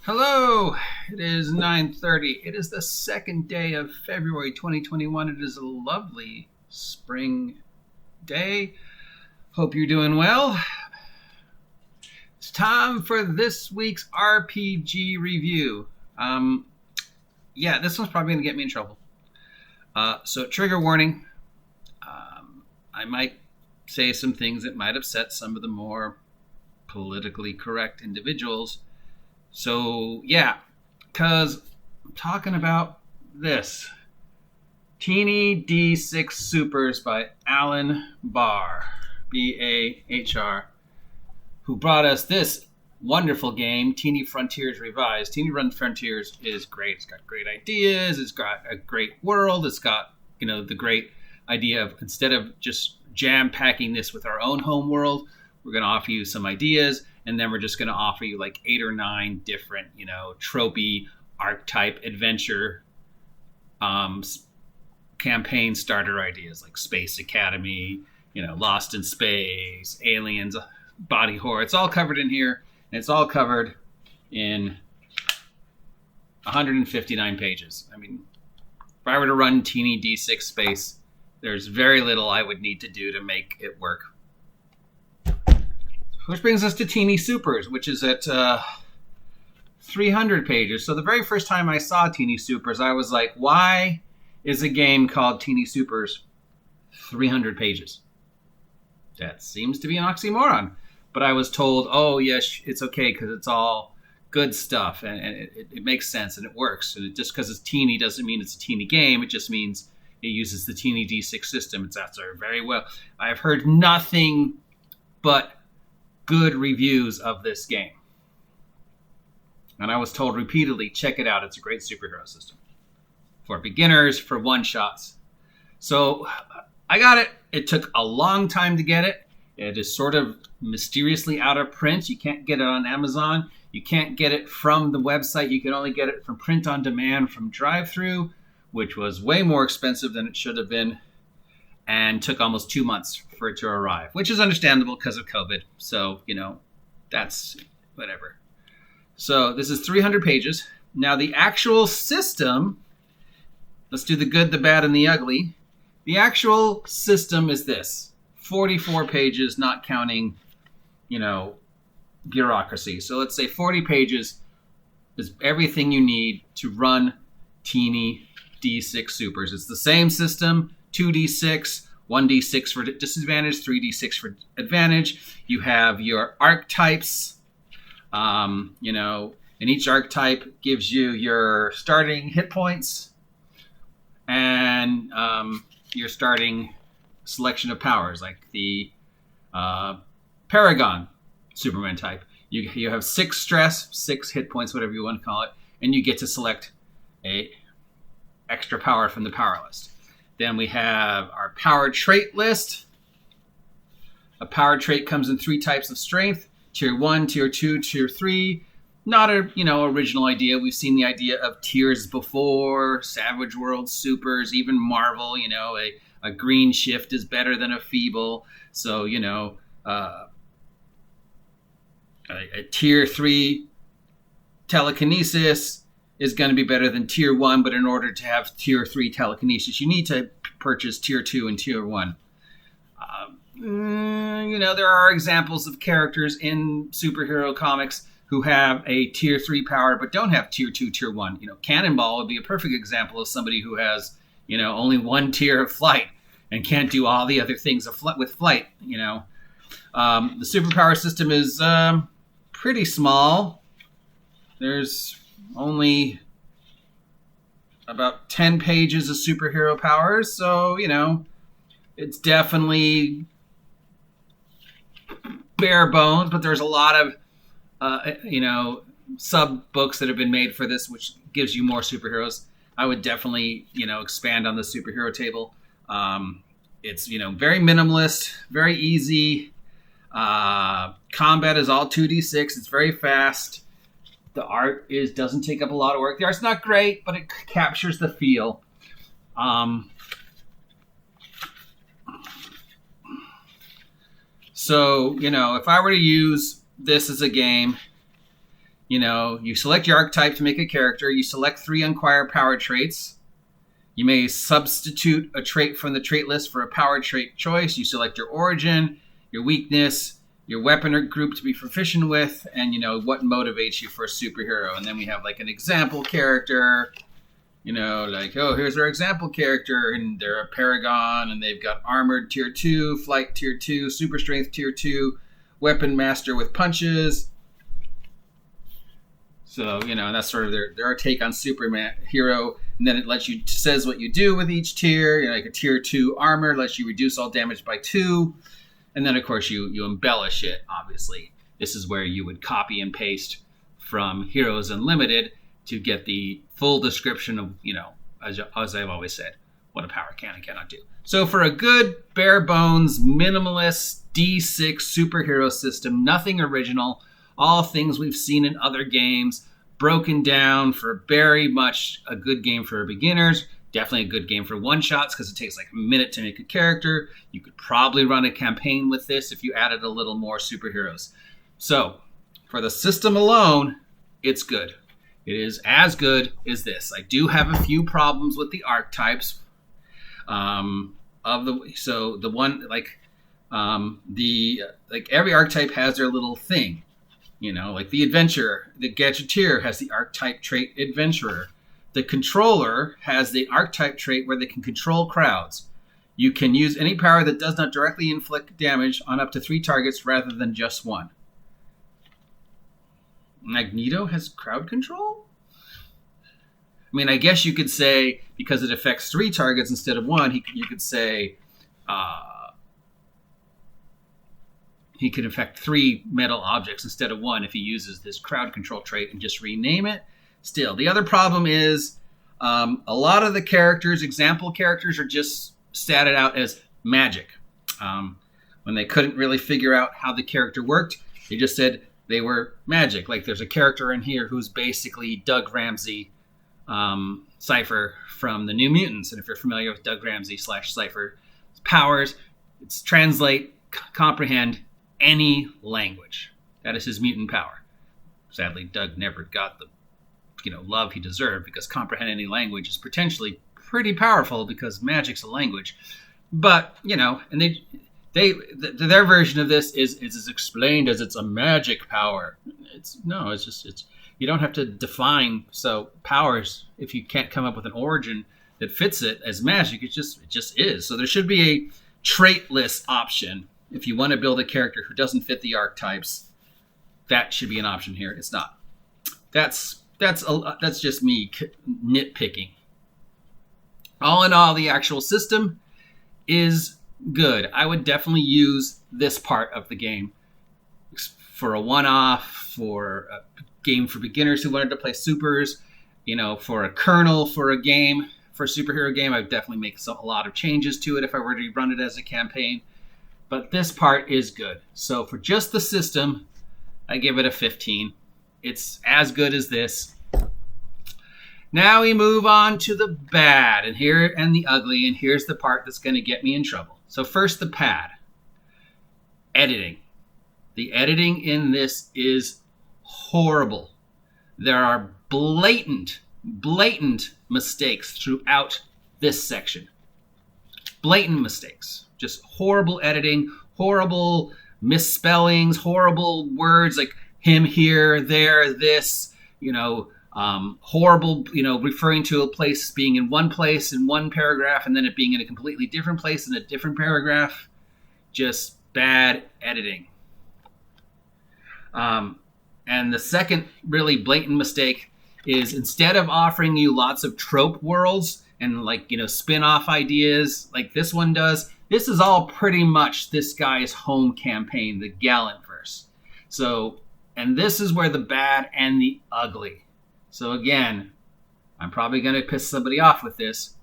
Hello, it is 9:30. It is the second day of February 2021. It is a lovely spring day. Hope you're doing well. It's time for this week's RPG review. This one's probably going to get me in trouble. So trigger warning. I might say some things that might upset some of the more politically correct individuals. So, because I'm talking about this. Teeny D6 Supers by Alan Bahr, Bahr, who brought us this wonderful game, Teeny Frontiers Revised. Teeny Frontiers is great. It's got great ideas. It's got a great world. It's got, the great idea of instead of just jam-packing this with our own home world, we're going to offer you some ideas. And then we're just going to offer you like 8 or 9 different, tropey, archetype, adventure, campaign starter ideas like Space Academy, Lost in Space, Aliens, Body Horror. It's all covered in here. And it's all covered in 159 pages. I mean, if I were to run Teeny D6 Space, there's very little I would need to do to make it work. Which brings us to Teeny Supers, which is at 300 pages. So the very first time I saw Teeny Supers, I was like, why is a game called Teeny Supers 300 pages? That seems to be an oxymoron. But I was told, oh, yes, it's okay because it's all good stuff. And it makes sense and it works. And just because it's teeny doesn't mean it's a teeny game. It just means it uses the Teeny D6 system. It's answered very well. I've heard nothing but good reviews of this game. And I was told repeatedly, check it out. It's a great superhero system. For beginners, for one-shots. So I got it. It took a long time to get it. It is sort of mysteriously out of print. You can't get it on Amazon. You can't get it from the website. You can only get it from print on demand from drive-thru, which was way more expensive than it should have been. And took almost 2 months for it to arrive, which is understandable because of COVID. So, that's whatever. So this is 300 pages. Now the actual system, let's do the good, the bad, and the ugly. The actual system is this. 44 pages, not counting, bureaucracy. So let's say 40 pages is everything you need to run Teeny D6 Supers. It's the same system. 2d6, 1d6 for disadvantage, 3d6 for advantage. You have your archetypes, and each archetype gives you your starting hit points and your starting selection of powers, like the Paragon Superman type. You have 6 stress, 6 hit points, whatever you want to call it, and you get to select a extra power from the power list. Then we have our power trait list. A power trait comes in 3 types of strength: tier 1, tier 2, tier 3. Not a original idea. We've seen the idea of tiers before. Savage World Supers, even Marvel. A green shift is better than a feeble. So a tier 3 telekinesis is going to be better than tier 1, but in order to have tier 3 telekinesis, you need to purchase tier 2 and tier 1. There are examples of characters in superhero comics who have a tier 3 power but don't have tier 2, tier 1. Cannonball would be a perfect example of somebody who has, only 1 tier of flight and can't do all the other things with flight, The superpower system is pretty small. There's only about 10 pages of superhero powers, so it's definitely bare bones, but there's a lot of sub books that have been made for this, which gives you more superheroes. I would definitely expand on the superhero table. It's very minimalist, very easy. Combat is all 2d6. It's very fast. The art doesn't take up a lot of work. The art's not great, but it captures the feel. So, if I were to use this as a game, You select your archetype to make a character. You select 3 unacquired power traits. You may substitute a trait from the trait list for a power trait choice. You select your origin, your weakness, your weapon or group to be proficient with, and what motivates you for a superhero. And then we have like an example character, here's our example character, and they're a paragon, and they've got armored tier 2, flight tier 2, super strength tier 2, weapon master with punches. So, that's sort of their take on Superman hero. And then it says what you do with each tier. Like a tier 2 armor lets you reduce all damage by 2. And then, of course, you embellish it, obviously. This is where you would copy and paste from Heroes Unlimited to get the full description of, as I've always said, what a power can and cannot do. So for a good, bare bones, minimalist D6 superhero system, nothing original, all things we've seen in other games, broken down for very much a good game for beginners. Definitely a good game for one-shots because it takes like a minute to make a character. You could probably run a campaign with this if you added a little more superheroes. So, for the system alone, it's good. It is as good as this. I do have a few problems with the archetypes. Every archetype has their little thing. Like the adventurer, the gadgeteer has the archetype trait adventurer. The controller has the archetype trait where they can control crowds. You can use any power that does not directly inflict damage on up to 3 targets rather than just 1. Magneto has crowd control? I mean, I guess you could say, because it affects 3 targets instead of 1, you could say he could affect 3 metal objects instead of 1 if he uses this crowd control trait and just rename it. Still, the other problem is a lot of the characters, example characters, are just statted out as magic. When they couldn't really figure out how the character worked, they just said they were magic. Like there's a character in here who's basically Doug Ramsey Cypher from the New Mutants. And if you're familiar with Doug Ramsey / Cypher powers, it's translate, comprehend any language. That is his mutant power. Sadly, Doug never got the love he deserved, because comprehend any language is potentially pretty powerful because magic's a language. But and their version of this is explained as it's a magic power. It's you don't have to define powers if you can't come up with an origin that fits it as magic. It just is. So there should be a trait list option if you want to build a character who doesn't fit the archetypes. That should be an option here. It's not. That's just me nitpicking. All in all, the actual system is good. I would definitely use this part of the game for a one-off, for a game for beginners who wanted to play supers, for a kernel for a game, for a superhero game. I would definitely make a lot of changes to it if I were to run it as a campaign. But this part is good. So for just the system, I give it a 15. It's as good as this. Now we move on to the bad and the ugly, and here's the part that's going to get me in trouble. So first, the bad. Editing. The editing in this is horrible. There are blatant mistakes throughout this section. Blatant mistakes. Just horrible editing, horrible misspellings, horrible words like him, here, there, this, horrible, referring to a place being in one place in one paragraph and then it being in a completely different place in a different paragraph. Just bad editing. And the second really blatant mistake is, instead of offering you lots of trope worlds and spin-off ideas like this one does, this is all pretty much this guy's home campaign, the Gallant verse. So, and this is where the bad and the ugly. So again, I'm probably going to piss somebody off with this.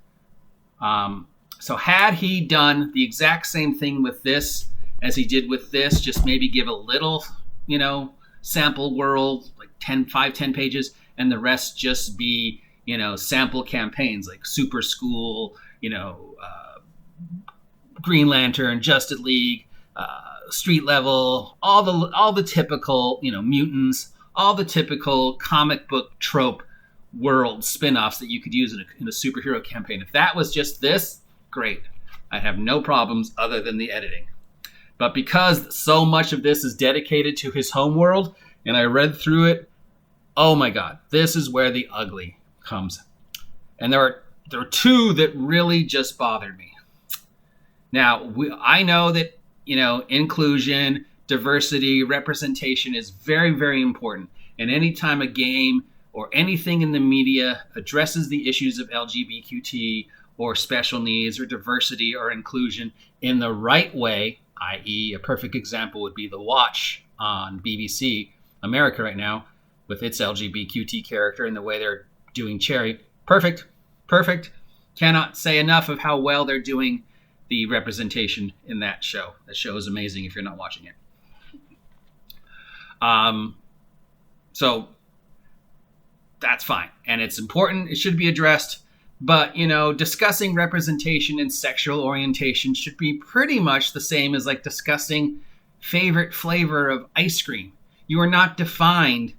So had he done the exact same thing with this as he did with this, just maybe give a little, sample world, like 10 pages, and the rest just be, sample campaigns like Super School, Green Lantern, Justice League, Street Level, all the typical, mutants, all the typical comic book trope world spin-offs that you could use in a superhero campaign. If that was just this, great. I'd have no problems other than the editing. But because so much of this is dedicated to his home world, and I read through it, oh my God, this is where the ugly comes. And there are two that really just bothered me. Now, I know that, inclusion, diversity, representation is very, very important. And anytime a game or anything in the media addresses the issues of LGBTQ or special needs or diversity or inclusion in the right way, i.e. a perfect example would be The Watch on BBC America right now with its LGBTQ character and the way they're doing Cherry. Perfect. Cannot say enough of how well they're doing the representation in that show. That show is amazing if you're not watching it. So that's fine. And it's important. It should be addressed. But, discussing representation and sexual orientation should be pretty much the same as like discussing favorite flavor of ice cream. You are not defined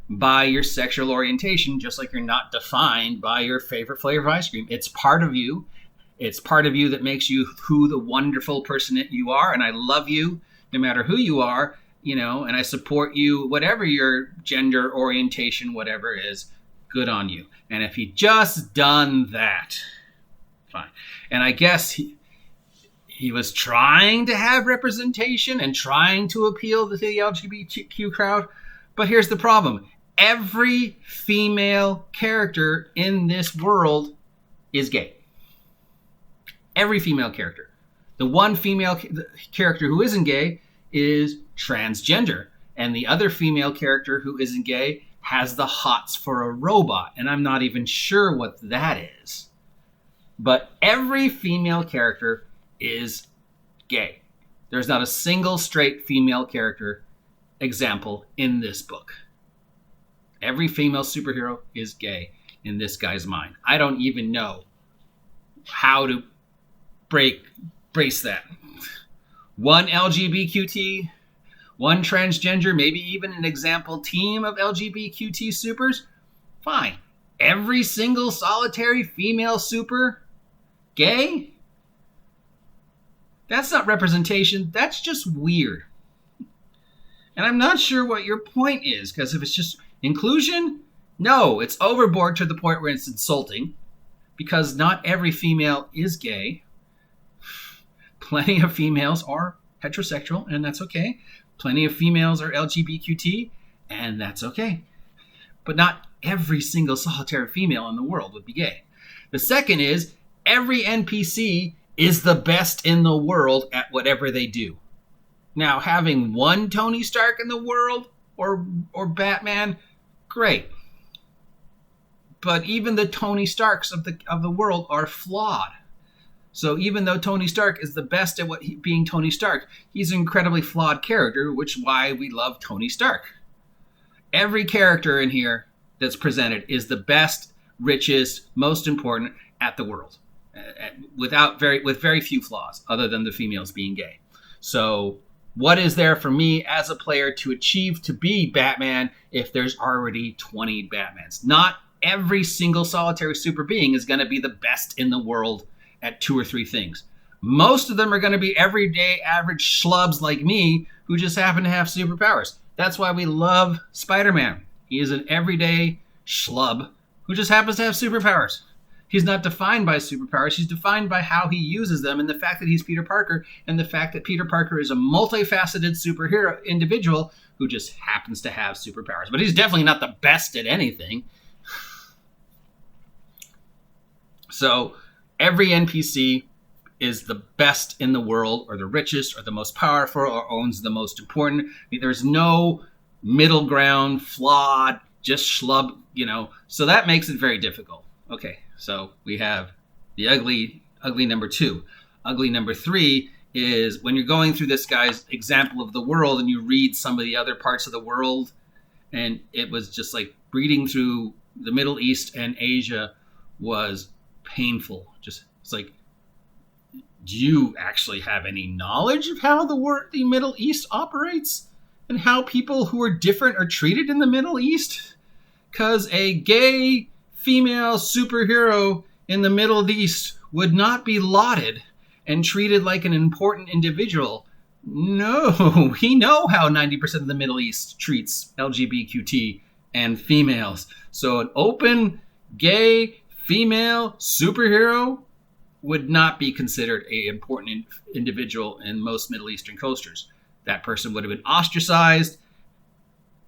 by your sexual orientation, just like you're not defined by your favorite flavor of ice cream. It's part of you. It's part of you that makes you who the wonderful person that you are. And I love you no matter who you are, and I support you, whatever your gender orientation, whatever it is. Good on you. And if he just done that, fine. And I guess he was trying to have representation and trying to appeal to the LGBTQ crowd. But here's the problem. Every female character in this world is gay. Every female character. The one female character who isn't gay is transgender. And the other female character who isn't gay has the hots for a robot, and I'm not even sure what that is. But every female character is gay. There's not a single straight female character example in this book. Every female superhero is gay in this guy's mind. I don't even know how to brace that. One LGBTQ, one transgender, maybe even an example team of LGBTQ supers? Fine. Every single solitary female super gay? That's not representation. That's just weird. And I'm not sure what your point is, because if it's just inclusion, no, it's overboard to the point where it's insulting, because not every female is gay. Plenty of females are heterosexual, and that's okay. Plenty of females are LGBTQ, and that's okay. But not every single solitary female in the world would be gay. The second is, every NPC is the best in the world at whatever they do. Now, having one Tony Stark in the world, or Batman, great. But even the Tony Starks of the world are flawed. So even though Tony Stark is the best at being Tony Stark, he's an incredibly flawed character, which is why we love Tony Stark. Every character in here that's presented is the best, richest, most important at the world, with very few flaws, other than the females being gay. So what is there for me as a player to achieve to be Batman if there's already 20 Batmans? Not every single solitary super being is going to be the best in the world at two or three things. Most of them are going to be everyday average schlubs like me who just happen to have superpowers. That's why we love Spider-Man. He is an everyday schlub who just happens to have superpowers. He's not defined by superpowers. He's defined by how he uses them, and the fact that he's Peter Parker, and the fact that Peter Parker is a multifaceted superhero individual who just happens to have superpowers. But he's definitely not the best at anything. So every NPC is the best in the world, or the richest, or the most powerful, or owns the most important. There's no middle ground, flawed, just schlub, So that makes it very difficult. Okay, so we have the ugly number 2. Ugly number 3 is when you're going through this guy's example of the world and you read some of the other parts of the world, and it was just like reading through the Middle East and Asia was painful. It's like, do you actually have any knowledge of how the Middle East operates? and how people who are different are treated in the Middle East? Because a gay female superhero in the Middle East would not be lauded and treated like an important individual. No, we know how 90% of the Middle East treats LGBTQ and females. So an open, gay, female superhero would not be considered an important individual in most Middle Eastern cultures. That person would have been ostracized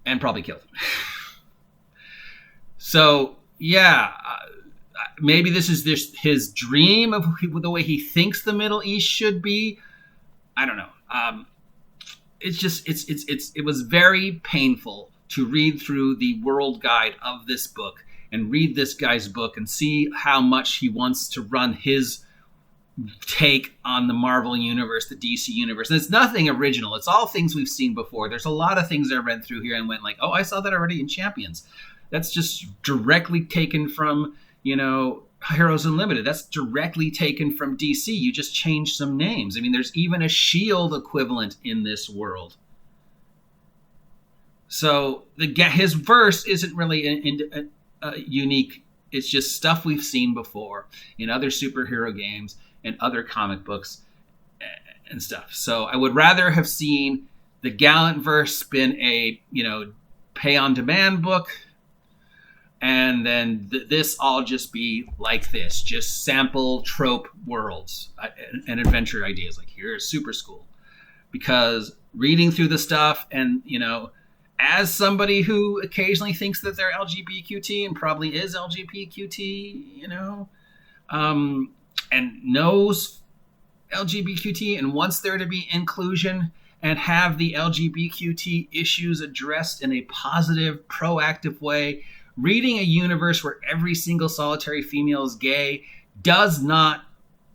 and probably killed. So, yeah, maybe this is his dream of the way he thinks the Middle East should be. I don't know. It was very painful to read through the world guide of this book and read this guy's book and see how much he wants to run his take on the Marvel universe, the DC universe. And it's nothing original. It's all things we've seen before. There's a lot of things I read through here and went like, oh, I saw that already in Champions. That's just directly taken from, Heroes Unlimited. That's directly taken from DC. You just change some names. I mean, there's even a S.H.I.E.L.D. equivalent in this world. So his verse isn't really unique. It's just stuff we've seen before in other superhero games and other comic books and stuff. So I would rather have seen the Gallant verse been a, pay-on-demand book, and then this all just be like this, just sample trope worlds and adventure ideas. Like, here's Super School. Because reading through the stuff and, as somebody who occasionally thinks that they're LGBTQT and probably is LGBTQT, and knows LGBTQT and wants there to be inclusion and have the LGBTQT issues addressed in a positive, proactive way, reading a universe where every single solitary female is gay does not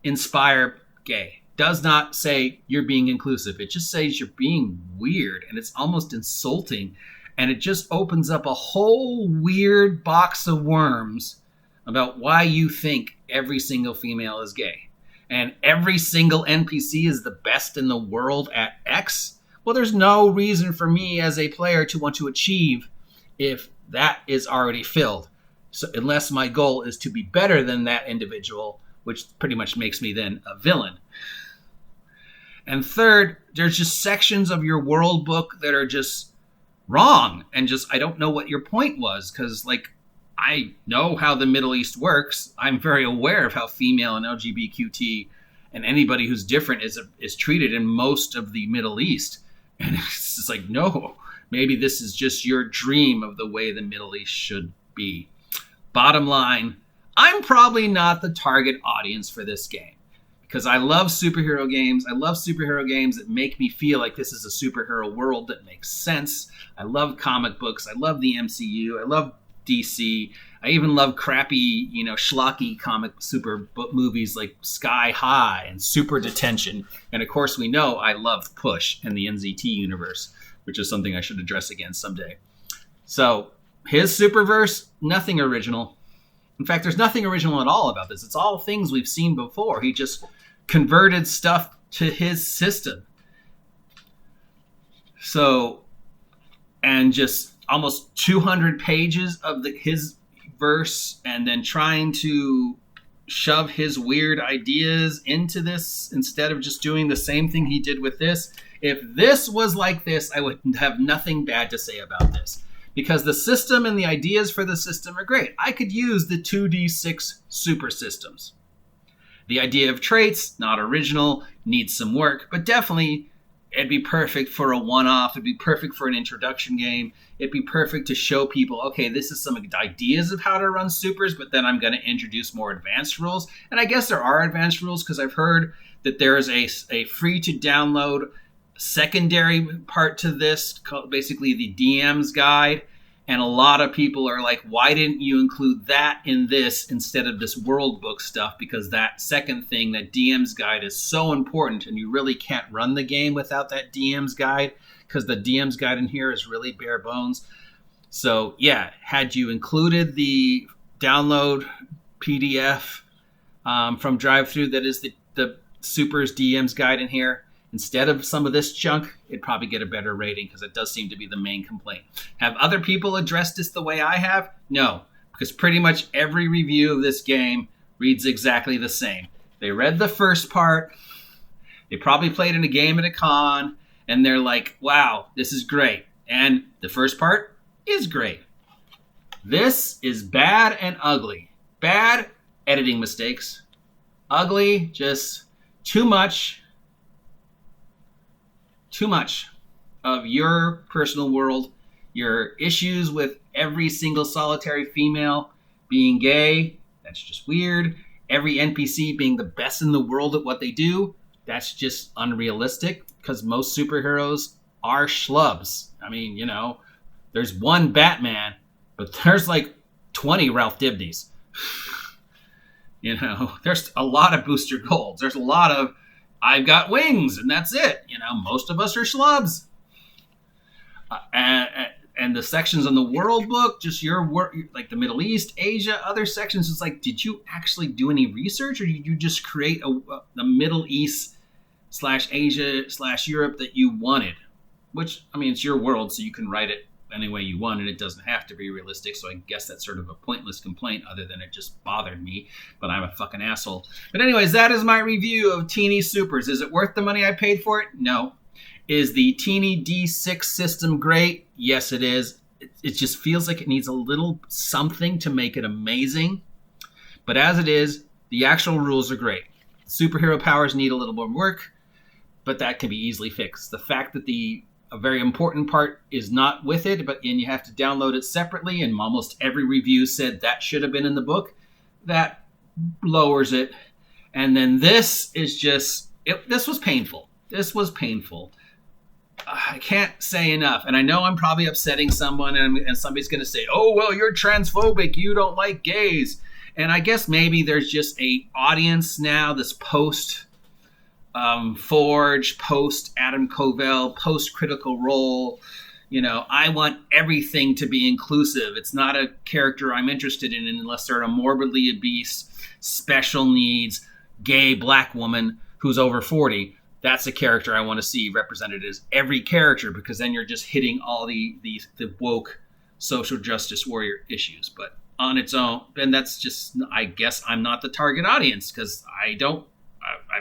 inspire gay. Does not say you're being inclusive. It just says you're being weird, and it's almost insulting. And it just opens up a whole weird box of worms about why you think every single female is gay. And every single NPC is the best in the world at X. Well, there's no reason for me as a player to want to achieve if that is already filled. So unless my goal is to be better than that individual, which pretty much makes me then a villain. And third, there's just sections of your world book that are just wrong. And just, I don't know what your point was. Because, I know how the Middle East works. I'm very aware of how female and LGBTQT and anybody who's different is treated in most of the Middle East. And it's just like, no, maybe this is just your dream of the way the Middle East should be. Bottom line, I'm probably not the target audience for this game. Because I love superhero games. I love superhero games that make me feel like this is a superhero world that makes sense. I love comic books. I love the MCU. I love DC. I even love crappy, schlocky comic super movies like Sky High and Super Detention. And of course, we know I love Push and the NZT universe, which is something I should address again someday. So his Superverse, nothing original. In fact, there's nothing original at all about this. It's all things we've seen before. He just converted stuff to his system. So, and just almost 200 pages of his verse, and then trying to shove his weird ideas into this instead of just doing the same thing he did with this. If this was like this, I would have nothing bad to say about this. Because the system and the ideas for the system are great. I could use the 2d6 super systems. The idea of traits, not original, needs some work, but definitely it'd be perfect for a one-off. It'd be perfect for an introduction game. It'd be perfect to show people, okay, this is some ideas of how to run supers, but then I'm going to introduce more advanced rules. And I guess there are advanced rules because I've heard that there is a free-to-download secondary part to this, called basically the DM's guide. And a lot of people are like, why didn't you include that in this instead of this world book stuff? Because that second thing, that DM's guide, is so important, and you really can't run the game without that DM's guide, because the DM's guide in here is really bare bones. So yeah, had you included the download PDF from DriveThru that is the Super's DM's guide in here, instead of some of this junk, it'd probably get a better rating because it does seem to be the main complaint. Have other people addressed this the way I have? No, because pretty much every review of this game reads exactly the same. They read the first part, they probably played in a game at a con, and they're like, wow, this is great. And the first part is great. This is bad and ugly. Bad, editing mistakes. Ugly, just too much of your personal world, your issues with every single solitary female being gay, that's just weird. Every NPC being the best in the world at what they do, that's just unrealistic because most superheroes are schlubs. I mean, there's one Batman, but there's like 20 Ralph Dibnys. There's a lot of Booster Golds. There's a lot of I've got wings and that's it. Most of us are schlubs. And the sections on the world book, just your work, like the Middle East, Asia, other sections, it's like, did you actually do any research or did you just create the Middle East / Asia / Europe that you wanted? Which, I mean, it's your world, so you can write it any way you want, and it doesn't have to be realistic, so I guess that's sort of a pointless complaint other than it just bothered me, but I'm a fucking asshole. But anyways, that is my review of Teeny Supers. Is it worth the money I paid for it? No. Is the Teeny D6 system great? Yes, it is. It just feels like it needs a little something to make it amazing. But as it is, the actual rules are great. Superhero powers need a little more work, but that can be easily fixed. The fact that a very important part is not with it, and you have to download it separately, and almost every review said that should have been in the book, that lowers it. And then this is just, this was painful. This was painful. I can't say enough. And I know I'm probably upsetting someone, and somebody's going to say, oh, well, you're transphobic. You don't like gays. And I guess maybe there's just a audience now, this post Forge, post Adam Covell, post Critical Role. I want everything to be inclusive. It's not a character I'm interested in unless they're a morbidly obese, special needs, gay black woman who's over 40. That's a character I want to see represented as every character, because then you're just hitting all the woke social justice warrior issues. But on its own, and that's just, I guess I'm not the target audience because I'd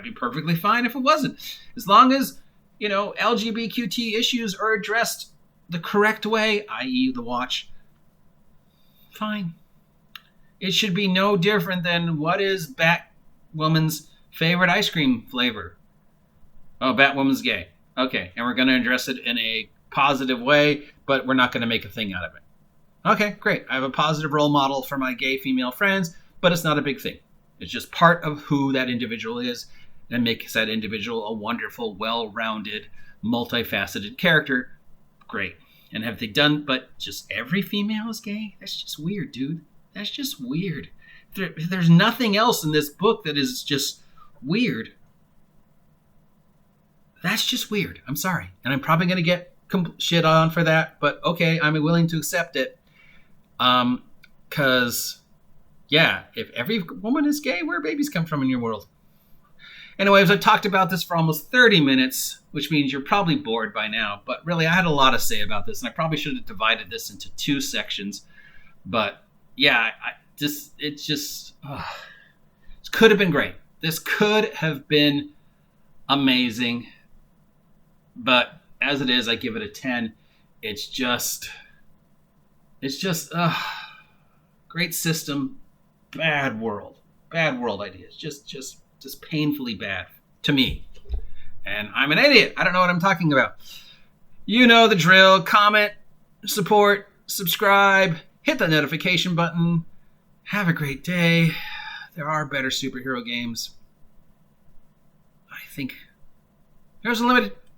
be perfectly fine if it wasn't. As long as, LGBTQ issues are addressed the correct way, i.e. the watch, fine. It should be no different than what is Batwoman's favorite ice cream flavor. Oh, Batwoman's gay. Okay, and we're going to address it in a positive way, but we're not going to make a thing out of it. Okay, great. I have a positive role model for my gay female friends, but it's not a big thing. It's just part of who that individual is and makes that individual a wonderful, well-rounded, multifaceted character. Great. And have they done, but just every female is gay? That's just weird, dude. That's just weird. There's nothing else in this book that is just weird. That's just weird. I'm sorry. And I'm probably going to get shit on for that, but okay, I'm willing to accept it. Because, yeah, if every woman is gay, where babies come from in your world? Anyways, I've talked about this for almost 30 minutes, which means you're probably bored by now. But really, I had a lot to say about this, and I probably should have divided this into 2 sections. But, yeah, this could have been great. This could have been amazing. But as it is, I give it a 10. It's just great system, bad world ideas. Just painfully bad to me. And I'm an idiot. I don't know what I'm talking about. You know the drill. Comment, support, subscribe, hit the notification button. Have a great day. There are better superhero games. I think there's Unlimited.